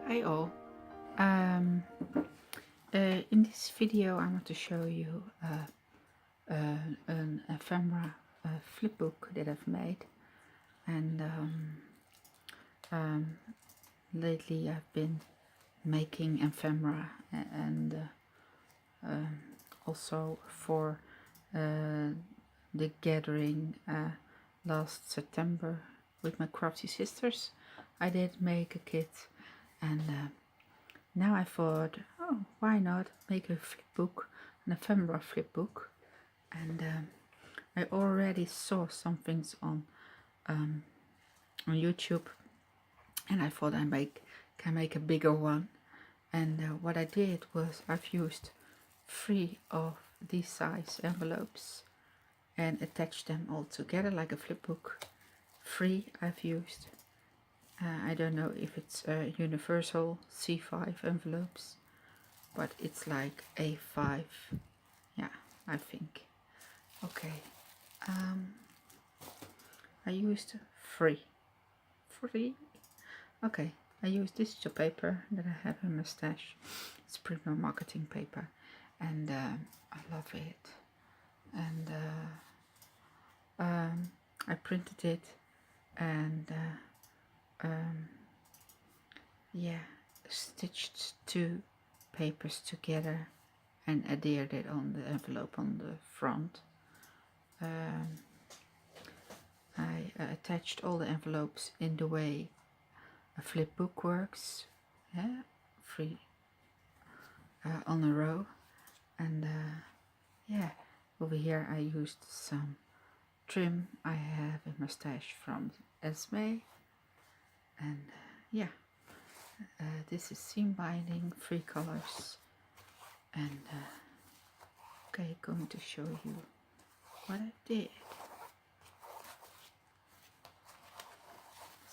Hi all. Um, in this video I want to show you an ephemera flipbook that I've made, and lately I've been making ephemera and also for the gathering last September with my crafty sisters I did make a kit, and now I thought, oh, why not make a flipbook, an ephemera flipbook? And I already saw some things on YouTube, and I thought can make a bigger one. And what I did was I've used 3 of these size envelopes and attached them all together like a flipbook. 3 I've used. I don't know if it's universal C5 envelopes, but it's like A5, yeah, I think. Okay, I used 3. Okay, I used this tissue paper that I have in my stash. It's premium marketing paper, and I love it. And I printed it, and yeah, stitched 2 papers together and adhered it on the envelope on the front. I attached all the envelopes in the way a flipbook works, yeah, 3 on a row, and yeah, over here I used some trim I have in my stash from Esme, and yeah, this is seam binding, 3 colors, and okay, going to show you what I did.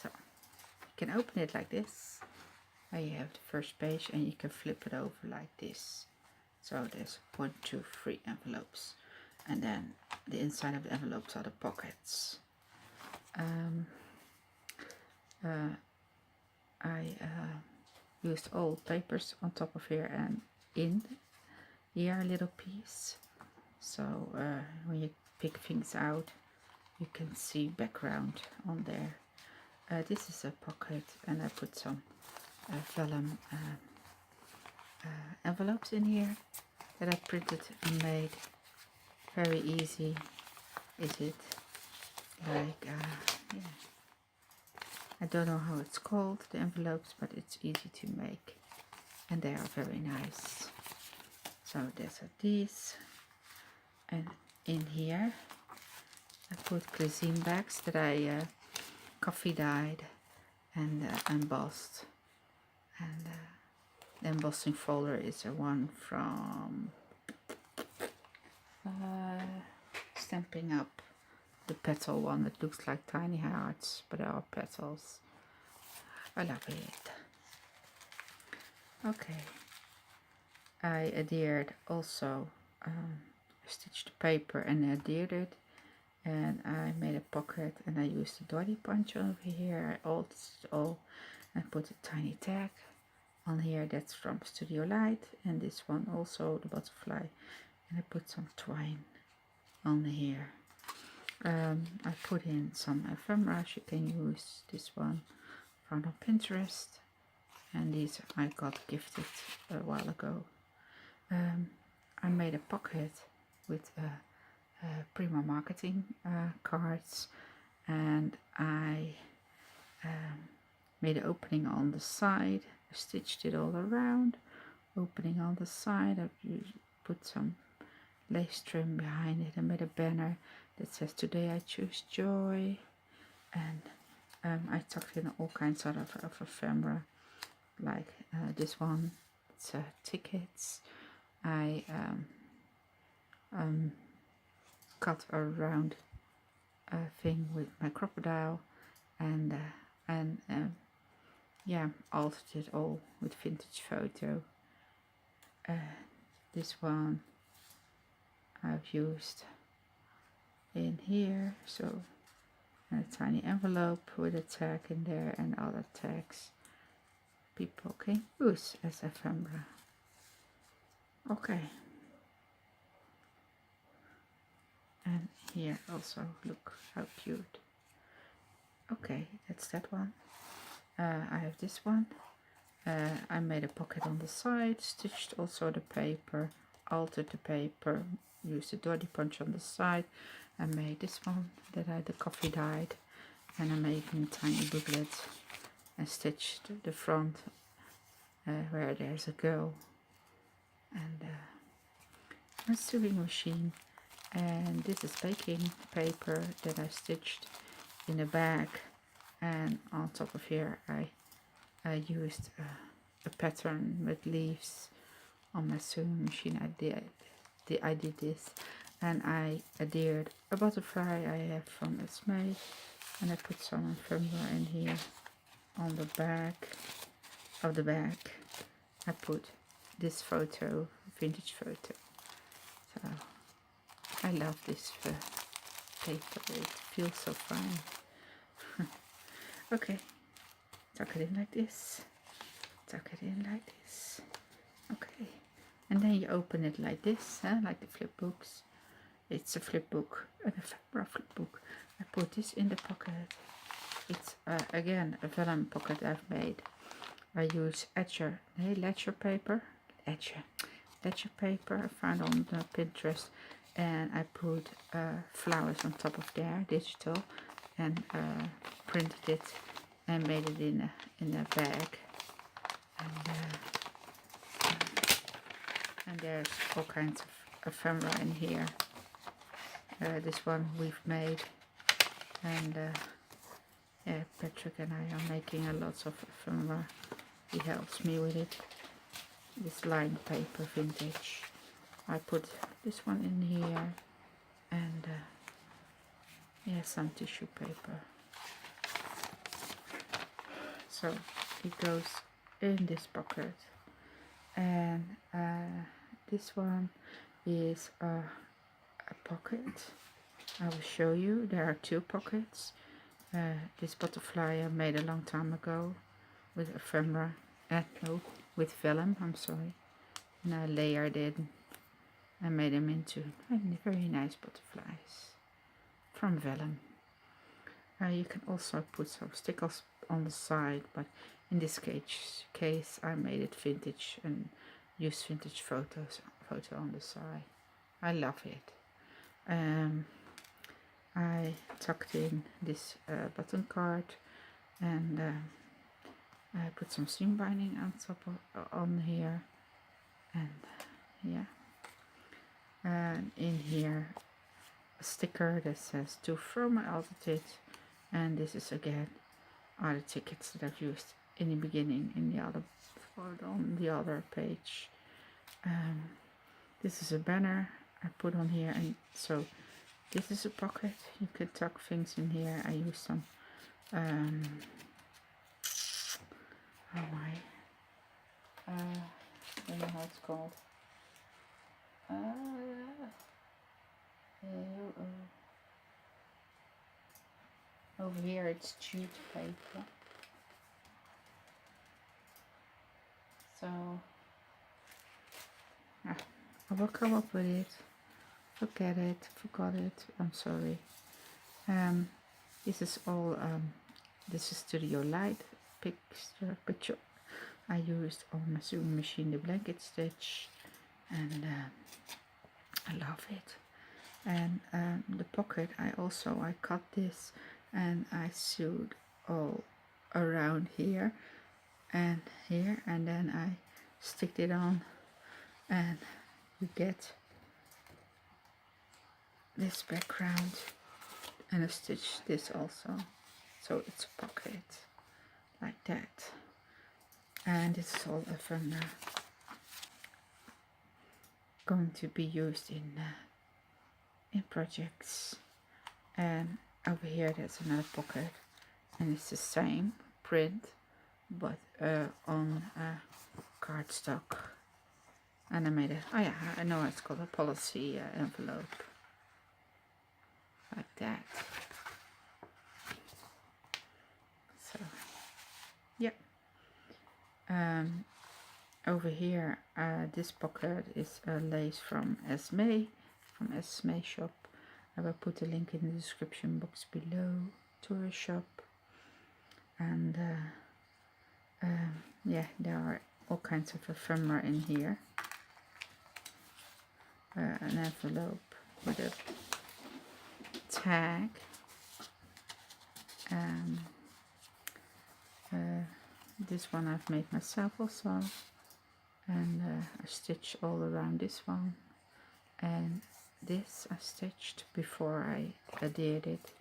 So you can open it like this. There you have the first page, and you can flip it over like this. So there's 1, 2, 3 envelopes, and then the inside of the envelopes are the pockets. I used old papers on top of here and in here a little piece, so when you pick things out you can see background on there. This is a pocket, and I put some vellum envelopes in here that I printed and made. Very easy, is it? Like, yeah. I don't know how it's called, the envelopes, but it's easy to make, and they are very nice. So there's these, and in here I put cuisine bags that I coffee dyed and embossed, and the embossing folder is a one from Stamping Up, the petal one that looks like tiny hearts, but they are petals. I love it. Okay, I adhered also, stitched the paper and adhered it, and I made a pocket, and I used the dolly punch over here. I altered it all and put a tiny tag on here that's from Studio Light, and this one also, the butterfly, and I put some twine on here. I put in some ephemeras. You can use this one from Pinterest, and these I got gifted a while ago. I made a pocket with Prima Marketing cards, and I made an opening on the side. I stitched it all around, opening on the side. I put some lace trim behind it. I made a banner that says "Today I choose joy," and I tucked in all kinds of ephemera, like this one. It's tickets. I cut a round thing with my crocodile, and yeah, altered it all with vintage photo. This one I've used in here, so a tiny envelope with a tag in there and other tags. people can use as ephemera. Okay. And here also, look how cute. Okay, that's that one. I have this one. I made a pocket on the side, stitched also the paper, altered the paper, used the dotty punch on the side. I made this one that I had the coffee dyed, and I made a tiny booklet and stitched the front where there's a girl, and a sewing machine. And this is baking paper that I stitched in a bag, and on top of here I used a pattern with leaves on my sewing machine. I did this, and I adhered a butterfly I have from Esme, and I put some ephemera in here. On the back of the bag I put this photo, vintage photo. So I love this paper, it feels so fine. Okay, tuck it in like this, tuck it in like this. Okay, and then you open it like this, like the flip books. It's a flip book, an ephemera flip book. I put this in the pocket. It's again a vellum pocket I've made. I use ledger paper I found on the Pinterest, and I put flowers on top of there, digital, and printed it and made it in a bag. And there's all kinds of ephemera in here. This one we've made, and yeah, Patrick and I are making a lot of ephemera. He helps me with it. This lined paper, vintage. I put this one in here, and yeah, some tissue paper. So it goes in this pocket, and this one is a pocket. I will show you. There are two pockets. This butterfly I made a long time ago with ephemera, no, with vellum, I'm sorry, and I layered it and made them into very nice butterflies from vellum. You can also put some stickers on the side, but in this case I made it vintage and used vintage photo on the side. I love it. I tucked in this button card, and I put some seam binding on top on here, and yeah, and in here a sticker that says "To from my altitude," and this is again are the tickets that I've used in the beginning in the other on the other page. This is a banner I put on here, and so this is a pocket. You can tuck things in here. I use some oh my I don't know how it's called. Over here it's jute paper. So I will come up with it. Forgot it. I'm sorry. This is all. This is Studio Light picture. I used on my sewing machine the blanket stitch, and I love it. And the pocket, I cut this and I sewed all around here, and then I sticked it on, and you get this background, and I stitched this also, so it's a pocket like that. And this is all ephemera going to be used in projects. And over here there's another pocket, and it's the same print but on cardstock, and I made it. Oh yeah, I know it's called a policy envelope like that. So yeah, Over here, this pocket is a lace from Esme shop. I will put a link in the description box below to her shop. And yeah, there are all kinds of ephemera in here. An envelope with a tag. This one I've made myself also, and I stitched all around this one, and this I stitched before I adhered it.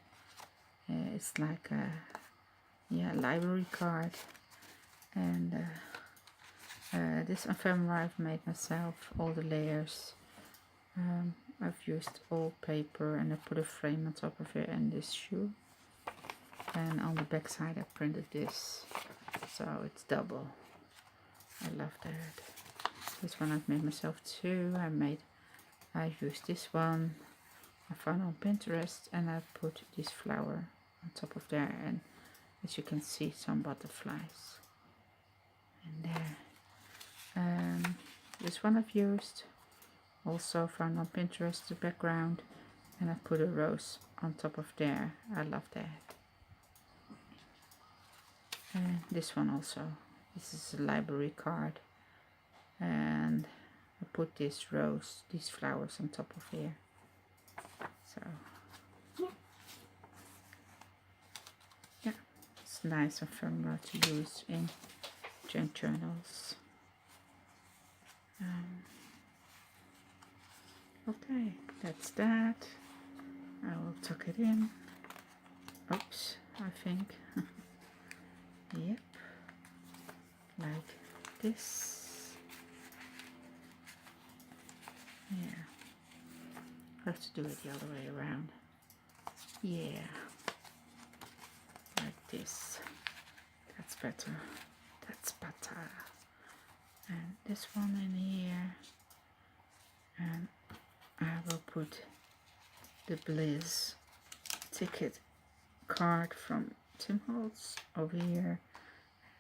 It's like a library card, and this ephemera I've made myself, all the layers. I've used old paper and I put a frame on top of it and this shoe. And on the back side I printed this, so it's double. I love that. This one I've made myself too. I used this one I found on Pinterest, and I put this flower on top of there, and as you can see, some butterflies in there. This one I've used, also found on Pinterest, the background, and I put a rose on top of there. I love that. And this one also, this is a library card, and I put this rose, these flowers on top of here. So yeah, it's nice ephemera to use in junk journals. Okay, that's that. I will tuck it in. Oops, I think. Yep, like this. Yeah, I have to do it the other way around. Yeah, like this. That's better. That's better. And this one in here, and I will put the Bliss ticket card from Tim Holtz over here.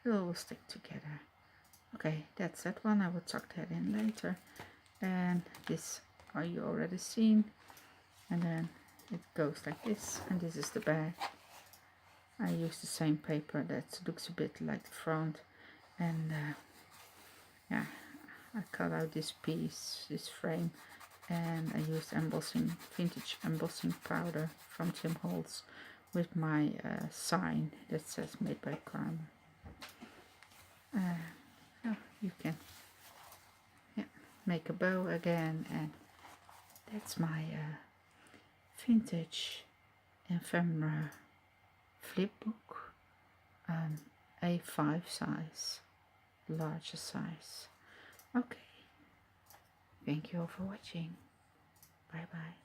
It all will stick together. Okay, that's that one. I will tuck that in later. And this are you already seen. And then it goes like this, and this is the back. I use the same paper that looks a bit like the front, and yeah, I cut out this piece, this frame, and I used vintage embossing powder from Tim Holtz with my sign that says made by Karma. Oh, you can make a bow again, and that's my vintage ephemera flipbook, A5 size, larger size. Okay, thank you all for watching. Bye bye.